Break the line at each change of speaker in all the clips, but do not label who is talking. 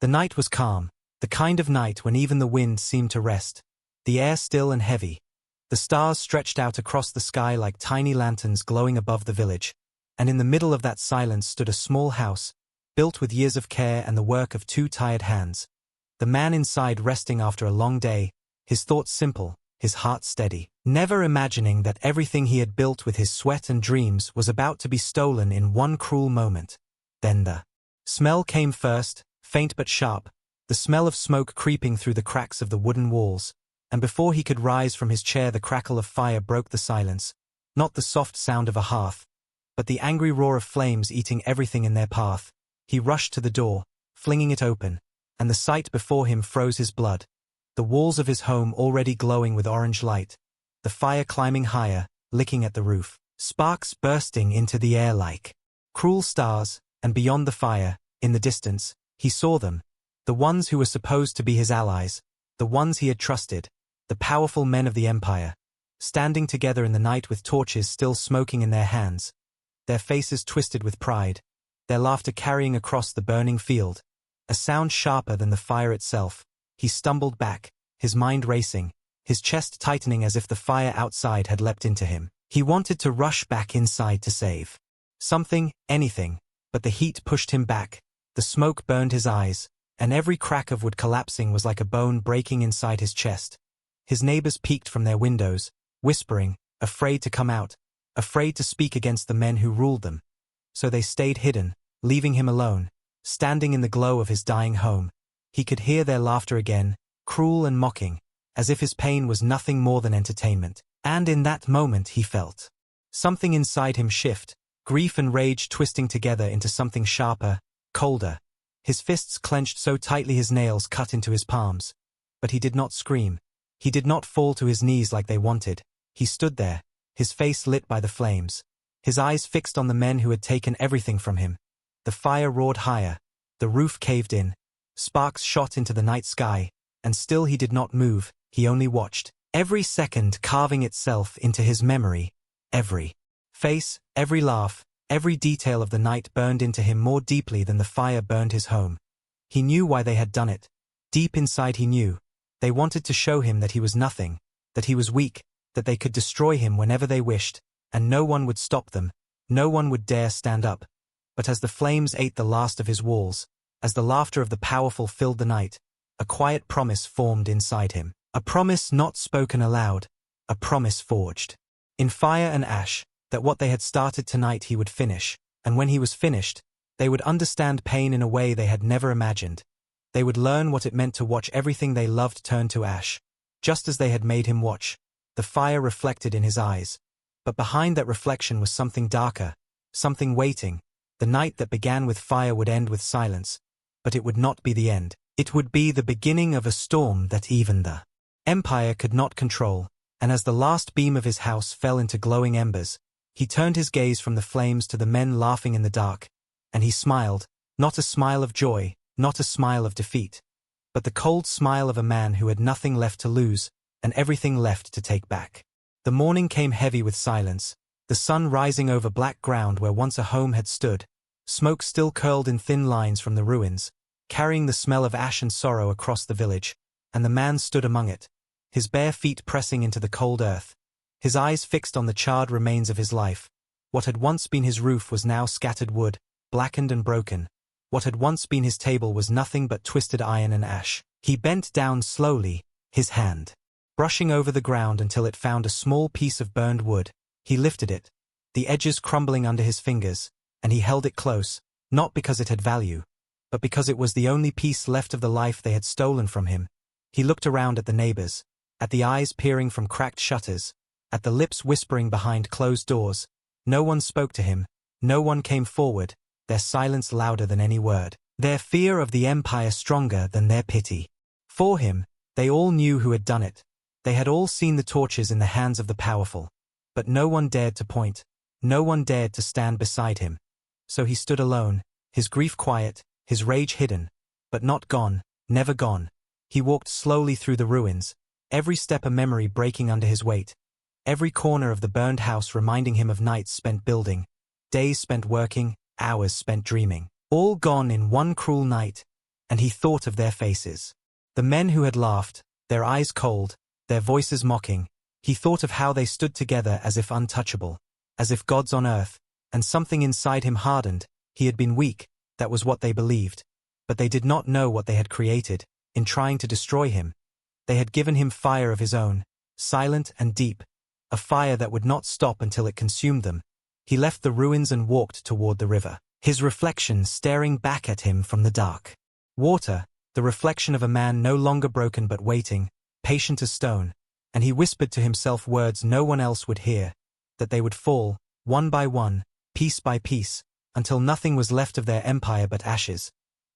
The night was calm, the kind of night when even the wind seemed to rest, the air still and heavy. The stars stretched out across the sky like tiny lanterns glowing above the village, and in the middle of that silence stood a small house, built with years of care and the work of 2 tired hands. The man inside resting after a long day, his thoughts simple, his heart steady, never imagining that everything he had built with his sweat and dreams was about to be stolen in one cruel moment. Then the smell came first, faint but sharp, the smell of smoke creeping through the cracks of the wooden walls, and before he could rise from his chair the crackle of fire broke the silence, not the soft sound of a hearth, but the angry roar of flames eating everything in their path. He rushed to the door, flinging it open, and the sight before him froze his blood. The walls of his home already glowing with orange light, the fire climbing higher, licking at the roof, sparks bursting into the air like cruel stars, and beyond the fire, in the distance, he saw them, the ones who were supposed to be his allies, the ones he had trusted, the powerful men of the Empire, standing together in the night with torches still smoking in their hands, their faces twisted with pride, their laughter carrying across the burning field, a sound sharper than the fire itself. He stumbled back, his mind racing, his chest tightening as if the fire outside had leapt into him. He wanted to rush back inside to save something, anything, but the heat pushed him back, the smoke burned his eyes, and every crack of wood collapsing was like a bone breaking inside his chest. His neighbors peeked from their windows, whispering, afraid to come out, afraid to speak against the men who ruled them. So they stayed hidden, leaving him alone, standing in the glow of his dying home. He could hear their laughter again, cruel and mocking, as if his pain was nothing more than entertainment. And in that moment he felt something inside him shift, grief and rage twisting together into something sharper, colder. His fists clenched so tightly his nails cut into his palms. But he did not scream. He did not fall to his knees like they wanted. He stood there, his face lit by the flames, his eyes fixed on the men who had taken everything from him. The fire roared higher, the roof caved in, sparks shot into the night sky, and still he did not move, he only watched, every second carving itself into his memory, every face, every laugh, every detail of the night burned into him more deeply than the fire burned his home. He knew why they had done it. Deep inside he knew. They wanted to show him that he was nothing, that he was weak, that they could destroy him whenever they wished, and no one would stop them, no one would dare stand up. But as the flames ate the last of his walls, as the laughter of the powerful filled the night, a quiet promise formed inside him. A promise not spoken aloud, a promise forged in fire and ash, that what they had started tonight he would finish, and when he was finished, they would understand pain in a way they had never imagined. They would learn what it meant to watch everything they loved turn to ash, just as they had made him watch. The fire reflected in his eyes, but behind that reflection was something darker, something waiting. The night that began with fire would end with silence, but it would not be the end. It would be the beginning of a storm that even the Empire could not control, and as the last beam of his house fell into glowing embers, he turned his gaze from the flames to the men laughing in the dark, and he smiled, not a smile of joy, not a smile of defeat, but the cold smile of a man who had nothing left to lose, and everything left to take back. The morning came heavy with silence, the sun rising over black ground where once a home had stood, smoke still curled in thin lines from the ruins, carrying the smell of ash and sorrow across the village, and the man stood among it, his bare feet pressing into the cold earth, his eyes fixed on the charred remains of his life. What had once been his roof was now scattered wood, blackened and broken. What had once been his table was nothing but twisted iron and ash. He bent down slowly, his hand brushing over the ground until it found a small piece of burned wood. He lifted it, the edges crumbling under his fingers, and he held it close, not because it had value, but because it was the only piece left of the life they had stolen from him. He looked around at the neighbors, at the eyes peering from cracked shutters, at the lips whispering behind closed doors. No one spoke to him, no one came forward, their silence louder than any word, their fear of the Empire stronger than their pity. For him, they all knew who had done it. They had all seen the torches in the hands of the powerful, but no one dared to point, no one dared to stand beside him. So he stood alone, his grief quiet, his rage hidden, but not gone, never gone. He walked slowly through the ruins, every step a memory breaking under his weight, every corner of the burned house reminding him of nights spent building, days spent working, hours spent dreaming, all gone in one cruel night. and he thought of their faces. The men who had laughed, their eyes cold, their voices mocking. He thought of how they stood together as if untouchable, as if gods on earth, and something inside him hardened. He had been weak, that was what they believed. But they did not know what they had created, in trying to destroy him. They had given him fire of his own, silent and deep, a fire that would not stop until it consumed them. He left the ruins and walked toward the river, his reflection staring back at him from the dark. Water, the reflection of a man no longer broken but waiting, patient as stone, and he whispered to himself words no one else would hear, that they would fall, one by one, piece by piece, until nothing was left of their empire but ashes.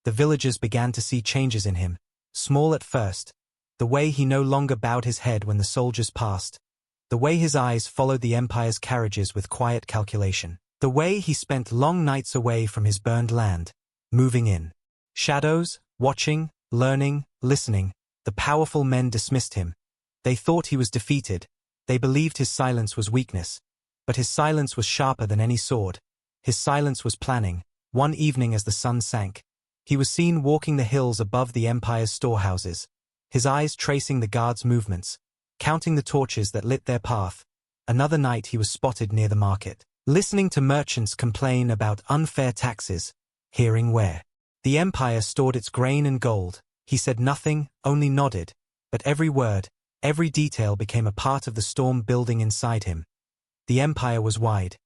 The villagers began to see changes in him, small at first, the way he no longer bowed his head when the soldiers passed, the way his eyes followed the empire's carriages with quiet calculation, the way he spent long nights away from his burned land, moving in shadows, watching, learning, listening. The powerful men dismissed him. They thought he was defeated. They believed his silence was weakness. But his silence was sharper than any sword. His silence was planning. One evening as the sun sank, he was seen walking the hills above the empire's storehouses, his eyes tracing the guards' movements, counting the torches that lit their path. Another night he was spotted near the market, listening to merchants complain about unfair taxes, hearing where the empire stored its grain and gold. He said nothing, only nodded, but every word, every detail became a part of the storm building inside him. The empire was wide,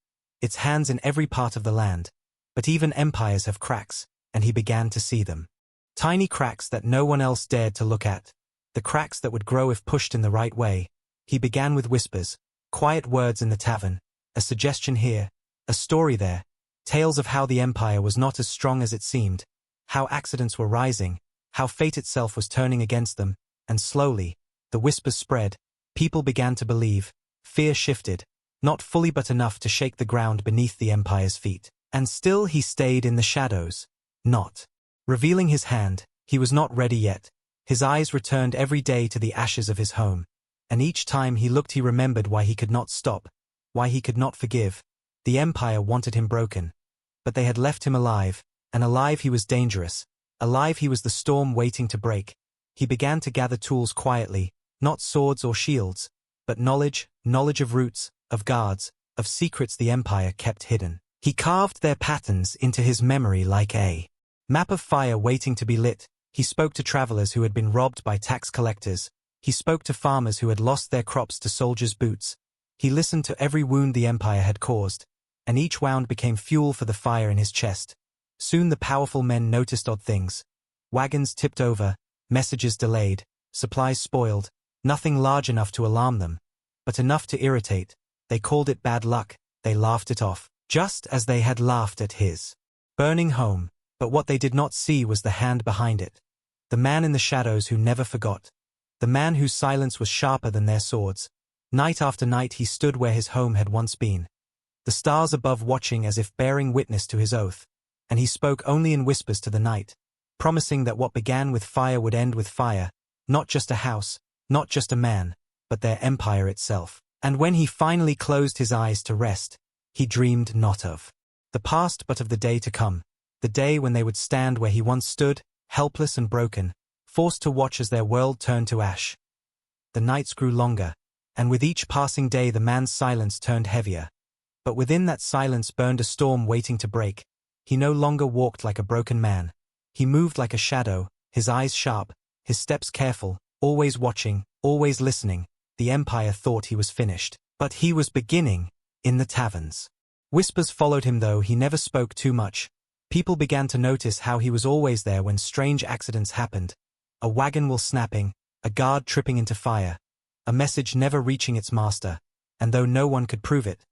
its hands in every part of the land, but even empires have cracks, and he began to see them. Tiny cracks that no one else dared to look at, the cracks that would grow if pushed in the right way. He began with whispers, quiet words in the tavern, a suggestion here, a story there, tales of how the empire was not as strong as it seemed, how accidents were rising, how fate itself was turning against them, and slowly, the whispers spread, people began to believe, fear shifted, not fully but enough to shake the ground beneath the empire's feet. And still he stayed in the shadows, not revealing his hand. He was not ready yet. His eyes returned every day to the ashes of his home, and each time he looked he remembered why he could not stop, why he could not forgive. The empire wanted him broken, but they had left him alive, and alive he was dangerous, alive he was the storm waiting to break. He began to gather tools quietly, not swords or shields, but knowledge of roots, of guards, of secrets the empire kept hidden. He carved their patterns into his memory like a map of fire waiting to be lit. He spoke to travelers who had been robbed by tax collectors. He spoke to farmers who had lost their crops to soldiers' boots. He listened to every wound the empire had caused, and each wound became fuel for the fire in his chest. Soon the powerful men noticed odd things. Wagons tipped over, messages delayed, supplies spoiled, nothing large enough to alarm them, but enough to irritate. They called it bad luck. They laughed it off, just as they had laughed at his burning home. But what they did not see was the hand behind it. The man in the shadows who never forgot. The man whose silence was sharper than their swords. Night after night he stood where his home had once been, the stars above watching as if bearing witness to his oath. And he spoke only in whispers to the night, promising that what began with fire would end with fire, not just a house, not just a man, but their empire itself. And when he finally closed his eyes to rest, he dreamed not of the past but of the day to come, the day when they would stand where he once stood, helpless and broken, forced to watch as their world turned to ash. The nights grew longer, and with each passing day the man's silence turned heavier. But within that silence burned a storm waiting to break. He no longer walked like a broken man. He moved like a shadow, his eyes sharp, his steps careful, always watching, always listening. The empire thought he was finished, but he was beginning, in the taverns. Whispers followed him though he never spoke too much. People began to notice how he was always there when strange accidents happened. A wagon wheel snapping, a guard tripping into fire, a message never reaching its master, and though no one could prove it,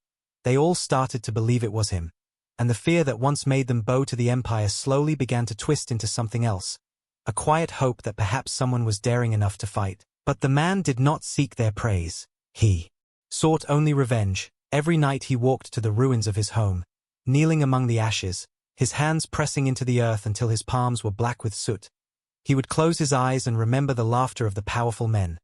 they all started to believe it was him. And the fear that once made them bow to the empire slowly began to twist into something else. A quiet hope that perhaps someone was daring enough to fight. But the man did not seek their praise. He sought only revenge. Every night he walked to the ruins of his home, kneeling among the ashes, his hands pressing into the earth until his palms were black with soot. He would close his eyes and remember the laughter of the powerful men,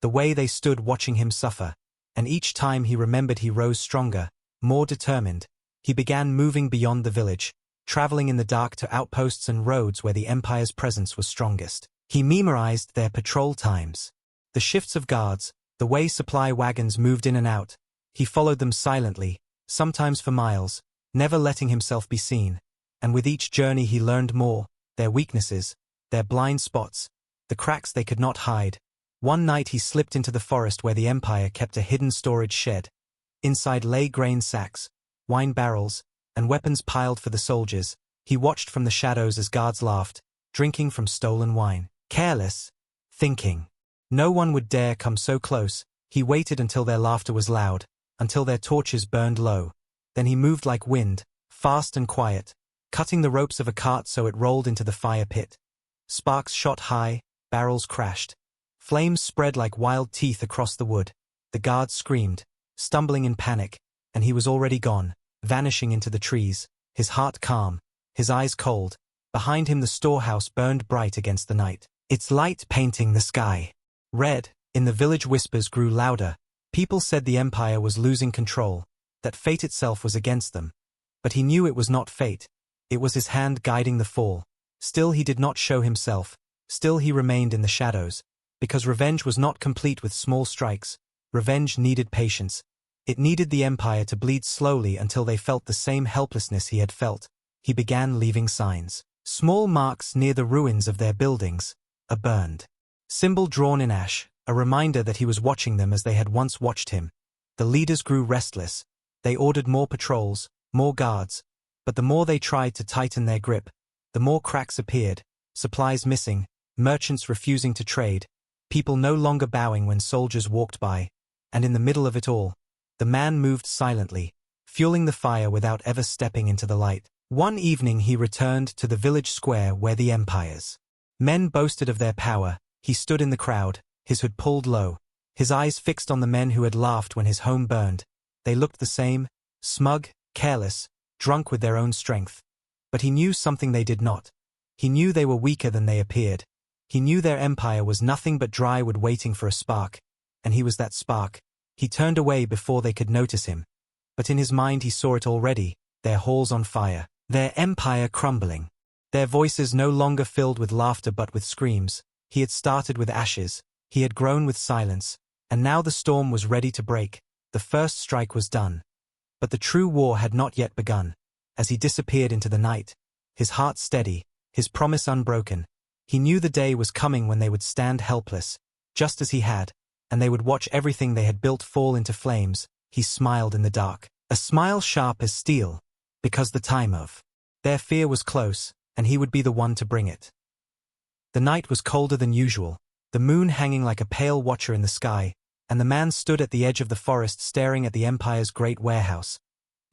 the way they stood watching him suffer, and each time he remembered he rose stronger, more determined. He began moving beyond the village, traveling in the dark to outposts and roads where the Empire's presence was strongest. He memorized their patrol times, the shifts of guards, the way supply wagons moved in and out. He followed them silently, sometimes for miles, never letting himself be seen. And with each journey he learned more, their weaknesses, their blind spots, the cracks they could not hide. One night he slipped into the forest where the Empire kept a hidden storage shed. Inside lay grain sacks, wine barrels, and weapons piled for the soldiers. He watched from the shadows as guards laughed, drinking from stolen wine. Careless, thinking. No one would dare come so close. He waited until their laughter was loud, until their torches burned low. Then he moved like wind, fast and quiet, cutting the ropes of a cart so it rolled into the fire pit. Sparks shot high, barrels crashed. Flames spread like wild teeth across the wood. The guards screamed, stumbling in panic, and he was already gone, vanishing into the trees, his heart calm, his eyes cold. Behind him the storehouse burned bright against the night, its light painting the sky. Red, in the village whispers grew louder. People said the Empire was losing control, that fate itself was against them. But he knew it was not fate. It was his hand guiding the fall. Still he did not show himself. Still he remained in the shadows. Because revenge was not complete with small strikes. Revenge needed patience. It needed the Empire to bleed slowly until they felt the same helplessness he had felt. He began leaving signs. Small marks near the ruins of their buildings. A burned symbol drawn in ash, a reminder that he was watching them as they had once watched him. The leaders grew restless. They ordered more patrols, more guards. But the more they tried to tighten their grip, the more cracks appeared, supplies missing, merchants refusing to trade, people no longer bowing when soldiers walked by. And in the middle of it all, the man moved silently, fueling the fire without ever stepping into the light. One evening he returned to the village square where the Empire's men boasted of their power. He stood in the crowd, his hood pulled low, his eyes fixed on the men who had laughed when his home burned. They looked the same, smug, careless, drunk with their own strength. But he knew something they did not. He knew they were weaker than they appeared. He knew their empire was nothing but dry wood waiting for a spark. And he was that spark. He turned away before they could notice him. But in his mind he saw it already, their halls on fire, their empire crumbling. Their voices no longer filled with laughter but with screams. He had started with ashes. He had grown with silence. And now the storm was ready to break. The first strike was done. But the true war had not yet begun. As he disappeared into the night, his heart steady, his promise unbroken, he knew the day was coming when they would stand helpless, just as he had, and they would watch everything they had built fall into flames. He smiled in the dark, a smile sharp as steel, because the time of their fear was close, and he would be the one to bring it. The night was colder than usual, the moon hanging like a pale watcher in the sky, and the man stood at the edge of the forest staring at the Empire's great warehouse.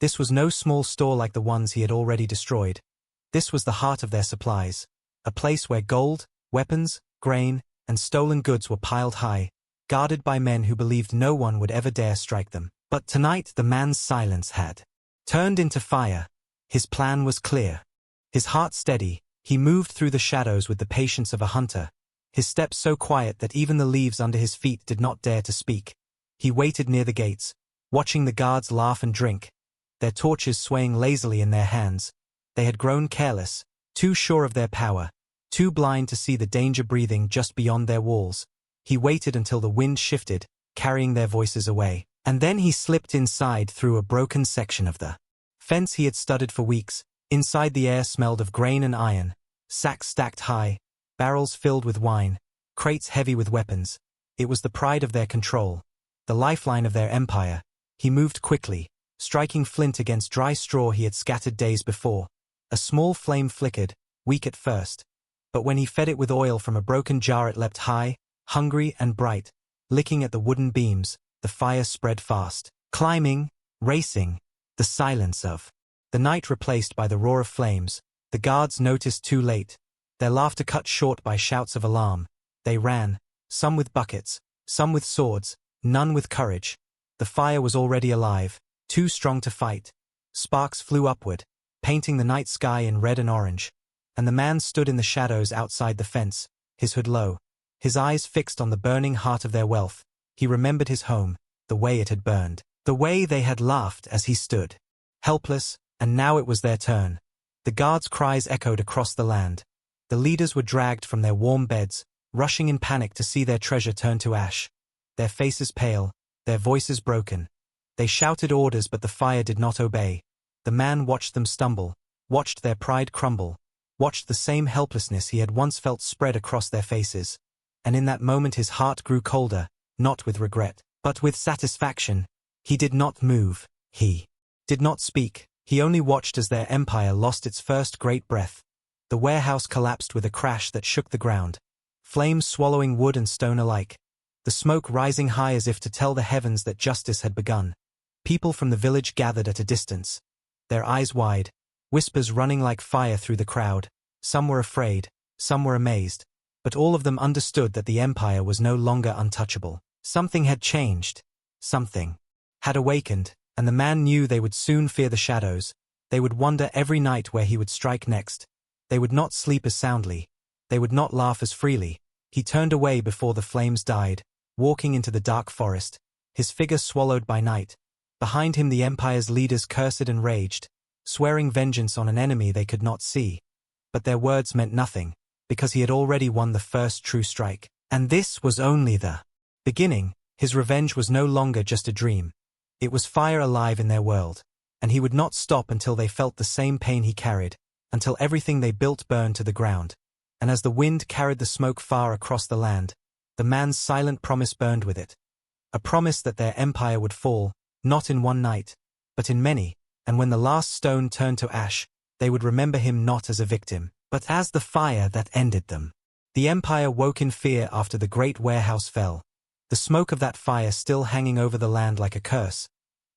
This was no small store like the ones he had already destroyed. This was the heart of their supplies, a place where gold, weapons, grain, and stolen goods were piled high, guarded by men who believed no one would ever dare strike them. But tonight the man's silence had turned into fire. His plan was clear. His heart steady, he moved through the shadows with the patience of a hunter, his steps so quiet that even the leaves under his feet did not dare to speak. He waited near the gates, watching the guards laugh and drink, their torches swaying lazily in their hands. They had grown careless, too sure of their power, too blind to see the danger breathing just beyond their walls. He waited until the wind shifted, carrying their voices away, and then he slipped inside through a broken section of the fence he had studied for weeks. Inside the air smelled of grain and iron, sacks stacked high, barrels filled with wine, crates heavy with weapons. It was the pride of their control, the lifeline of their empire. He moved quickly, striking flint against dry straw he had scattered days before. A small flame flickered, weak at first, but when he fed it with oil from a broken jar it leapt high, hungry and bright. Licking at the wooden beams, the fire spread fast, climbing, racing, the silence of the night replaced by the roar of flames. The guards noticed too late, their laughter cut short by shouts of alarm. They ran, some with buckets, some with swords, none with courage. The fire was already alive, too strong to fight. Sparks flew upward, painting the night sky in red and orange. And the man stood in the shadows outside the fence, his hood low, his eyes fixed on the burning heart of their wealth. He remembered his home, the way it had burned, the way they had laughed as he stood, helpless, and now it was their turn. The guards' cries echoed across the land. The leaders were dragged from their warm beds, rushing in panic to see their treasure turn to ash. Their faces pale, their voices broken. They shouted orders, but the fire did not obey. The man watched them stumble, watched their pride crumble, watched the same helplessness he had once felt spread across their faces. And in that moment his heart grew colder, not with regret, but with satisfaction. He did not move. He did not speak. He only watched as their empire lost its first great breath. The warehouse collapsed with a crash that shook the ground, flames swallowing wood and stone alike, the smoke rising high as if to tell the heavens that justice had begun. People from the village gathered at a distance, their eyes wide, whispers running like fire through the crowd. Some were afraid, some were amazed, but all of them understood that the empire was no longer untouchable. Something had changed. Something had awakened, and the man knew they would soon fear the shadows. They would wonder every night where he would strike next. They would not sleep as soundly. They would not laugh as freely. He turned away before the flames died, walking into the dark forest, his figure swallowed by night. Behind him the empire's leaders cursed and raged, swearing vengeance on an enemy they could not see. But their words meant nothing, because he had already won the first true strike. And this was only the beginning. His revenge was no longer just a dream. It was fire alive in their world, and he would not stop until they felt the same pain he carried, until everything they built burned to the ground. And as the wind carried the smoke far across the land, the man's silent promise burned with it. A promise that their empire would fall, not in one night, but in many, and when the last stone turned to ash, they would remember him not as a victim, but as the fire that ended them. The empire woke in fear after the great warehouse fell, the smoke of that fire still hanging over the land like a curse.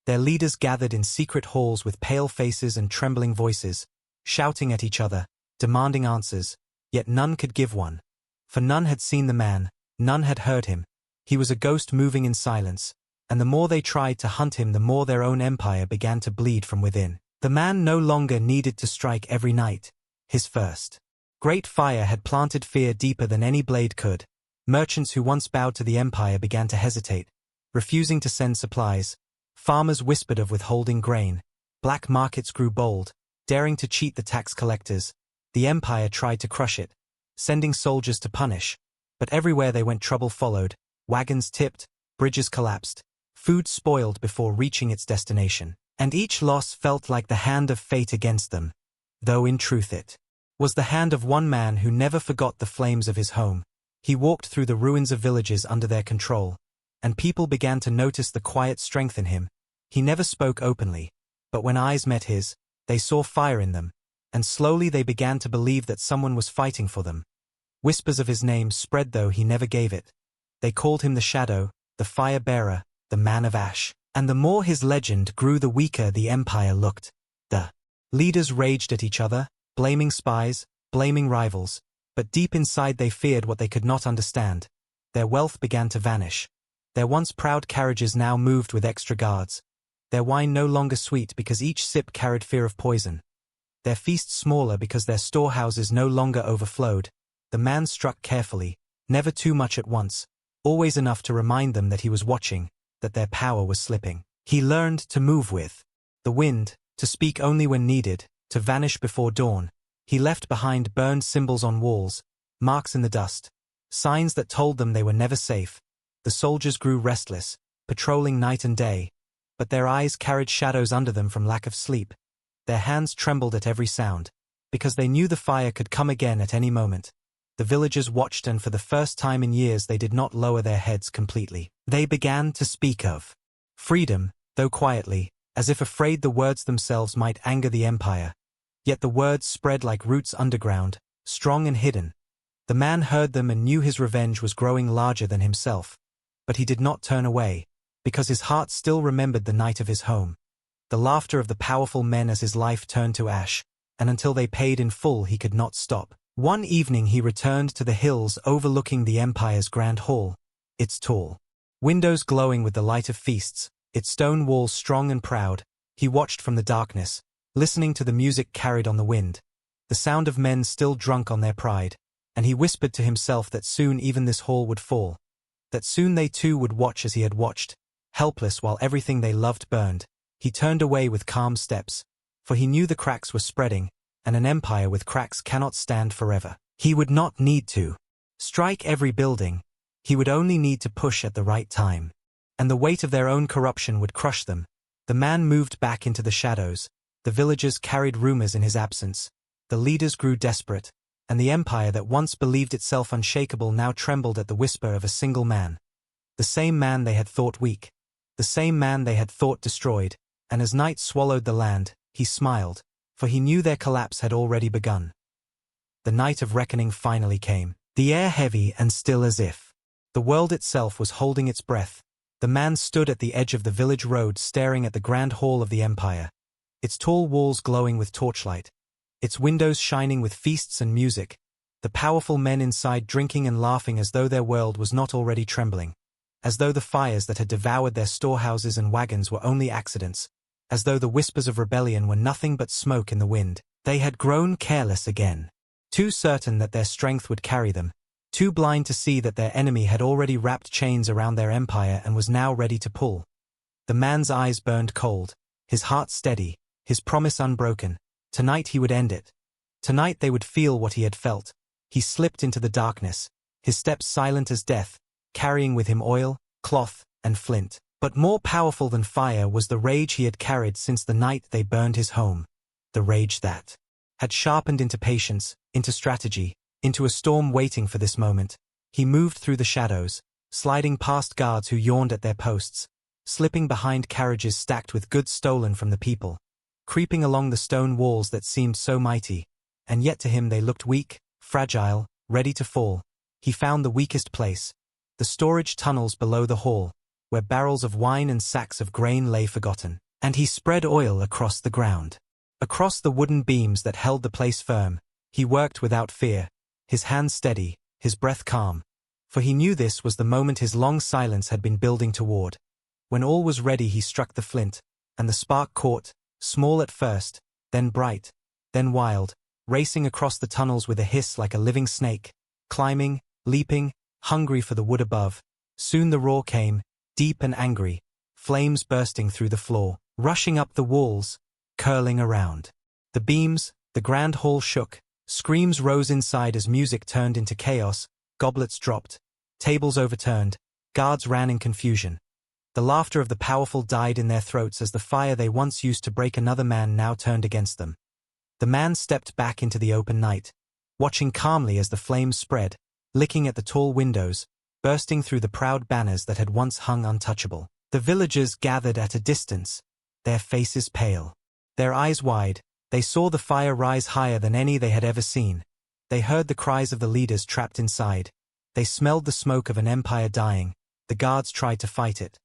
Their leaders gathered in secret halls with pale faces and trembling voices, shouting at each other, demanding answers, yet none could give one. For none had seen the man, none had heard him. He was a ghost moving in silence, and the more they tried to hunt him, the more their own empire began to bleed from within. The man no longer needed to strike every night. His first great fire had planted fear deeper than any blade could. Merchants who once bowed to the empire began to hesitate, refusing to send supplies. Farmers whispered of withholding grain. Black markets grew bold, daring to cheat the tax collectors. The empire tried to crush it, sending soldiers to punish. But everywhere they went, trouble followed. Wagons tipped, bridges collapsed, food spoiled before reaching its destination. And each loss felt like the hand of fate against them, though in truth it was the hand of one man who never forgot the flames of his home. He walked through the ruins of villages under their control, and people began to notice the quiet strength in him. He never spoke openly, but when eyes met his, they saw fire in them, and slowly they began to believe that someone was fighting for them. Whispers of his name spread though he never gave it. They called him the Shadow, the Fire-bearer, the Man of Ash, and the more his legend grew, the weaker the empire looked. The leaders raged at each other, blaming spies, blaming rivals, but deep inside they feared what they could not understand. Their wealth began to vanish. Their once proud carriages now moved with extra guards. Their wine no longer sweet because each sip carried fear of poison. Their feasts smaller because their storehouses no longer overflowed. The man struck carefully, never too much at once, always enough to remind them that he was watching, that their power was slipping. He learned to move with the wind, to speak only when needed, to vanish before dawn. He left behind burned symbols on walls, marks in the dust, signs that told them they were never safe. The soldiers grew restless, patrolling night and day, but their eyes carried shadows under them from lack of sleep. Their hands trembled at every sound, because they knew the fire could come again at any moment. The villagers watched, and for the first time in years they did not lower their heads completely. They began to speak of freedom, though quietly, as if afraid the words themselves might anger the empire. Yet the words spread like roots underground, strong and hidden. The man heard them and knew his revenge was growing larger than himself. But he did not turn away, because his heart still remembered the night of his home. The laughter of the powerful men as his life turned to ash, and until they paid in full he could not stop. One evening he returned to the hills overlooking the empire's grand hall, its tall windows glowing with the light of feasts, its stone walls strong and proud. He watched from the darkness, listening to the music carried on the wind, the sound of men still drunk on their pride, and he whispered to himself that soon even this hall would fall, that soon they too would watch as he had watched, helpless while everything they loved burned. He turned away with calm steps, for he knew the cracks were spreading, and an empire with cracks cannot stand forever. He would not need to strike every building. He would only need to push at the right time. And the weight of their own corruption would crush them. The man moved back into the shadows. The villagers carried rumors in his absence. The leaders grew desperate, and the empire that once believed itself unshakable now trembled at the whisper of a single man. The same man they had thought weak. The same man they had thought destroyed. And as night swallowed the land, he smiled, for he knew their collapse had already begun. The night of reckoning finally came, the air heavy and still as if the world itself was holding its breath. The man stood at the edge of the village road staring at the grand hall of the empire, its tall walls glowing with torchlight, its windows shining with feasts and music, the powerful men inside drinking and laughing as though their world was not already trembling, as though the fires that had devoured their storehouses and wagons were only accidents, as though the whispers of rebellion were nothing but smoke in the wind. They had grown careless again, too certain that their strength would carry them, too blind to see that their enemy had already wrapped chains around their empire and was now ready to pull. The man's eyes burned cold, his heart steady, his promise unbroken. Tonight he would end it. Tonight they would feel what he had felt. He slipped into the darkness, his steps silent as death, carrying with him oil, cloth, and flint. But more powerful than fire was the rage he had carried since the night they burned his home. The rage that had sharpened into patience, into strategy, into a storm waiting for this moment. He moved through the shadows, sliding past guards who yawned at their posts, slipping behind carriages stacked with goods stolen from the people, creeping along the stone walls that seemed so mighty, and yet to him they looked weak, fragile, ready to fall. He found the weakest place, the storage tunnels below the hall, where barrels of wine and sacks of grain lay forgotten, and he spread oil across the ground. Across the wooden beams that held the place firm, he worked without fear, his hands steady, his breath calm, for he knew this was the moment his long silence had been building toward. When all was ready he struck the flint, and the spark caught, small at first, then bright, then wild, racing across the tunnels with a hiss like a living snake, climbing, leaping, hungry for the wood above. Soon the roar came, deep and angry, flames bursting through the floor, rushing up the walls, curling around the beams. The grand hall shook. Screams rose inside as music turned into chaos, goblets dropped, tables overturned, guards ran in confusion. The laughter of the powerful died in their throats as the fire they once used to break another man now turned against them. The man stepped back into the open night, watching calmly as the flames spread, licking at the tall windows, bursting through the proud banners that had once hung untouchable. The villagers gathered at a distance, their faces pale, their eyes wide. They saw the fire rise higher than any they had ever seen. They heard the cries of the leaders trapped inside. They smelled the smoke of an empire dying. The guards tried to fight it.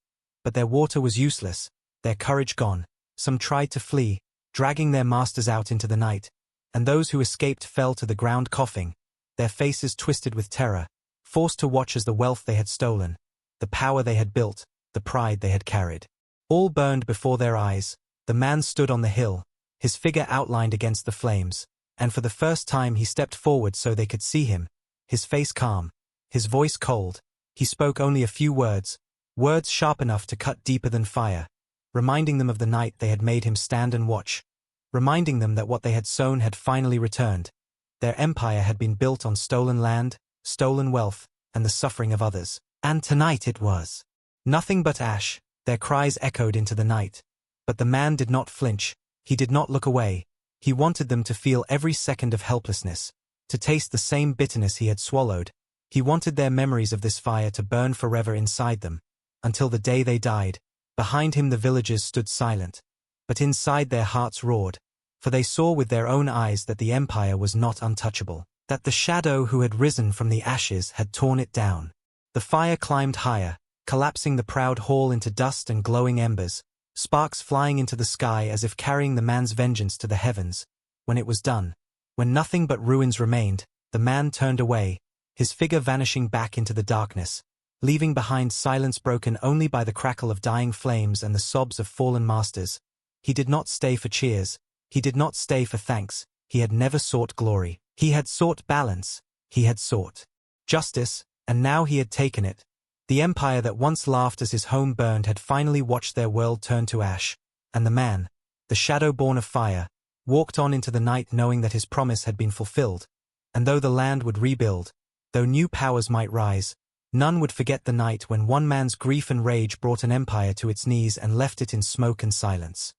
But their water was useless, their courage gone. Some tried to flee, dragging their masters out into the night. And those who escaped fell to the ground coughing, their faces twisted with terror, forced to watch as the wealth they had stolen, the power they had built, the pride they had carried, all burned before their eyes. The man stood on the hill, his figure outlined against the flames, and for the first time he stepped forward so they could see him, his face calm, his voice cold. He spoke only a few words, words sharp enough to cut deeper than fire, reminding them of the night they had made him stand and watch, reminding them that what they had sown had finally returned. Their empire had been built on stolen land, stolen wealth, and the suffering of others. And tonight it was nothing but ash. Their cries echoed into the night. But the man did not flinch. He did not look away. He wanted them to feel every second of helplessness, to taste the same bitterness he had swallowed. He wanted their memories of this fire to burn forever inside them, until the day they died. Behind him the villagers stood silent, but inside their hearts roared, for they saw with their own eyes that the empire was not untouchable, that the shadow who had risen from the ashes had torn it down. The fire climbed higher, collapsing the proud hall into dust and glowing embers, sparks flying into the sky as if carrying the man's vengeance to the heavens. When it was done, when nothing but ruins remained, the man turned away, his figure vanishing back into the darkness, leaving behind silence broken only by the crackle of dying flames and the sobs of fallen masters. He did not stay for cheers. He did not stay for thanks. He had never sought glory. He had sought balance. He had sought justice, and now he had taken it. The empire that once laughed as his home burned had finally watched their world turn to ash, and the man, the shadow born of fire, walked on into the night knowing that his promise had been fulfilled, and though the land would rebuild, though new powers might rise, none would forget the night when one man's grief and rage brought an empire to its knees and left it in smoke and silence.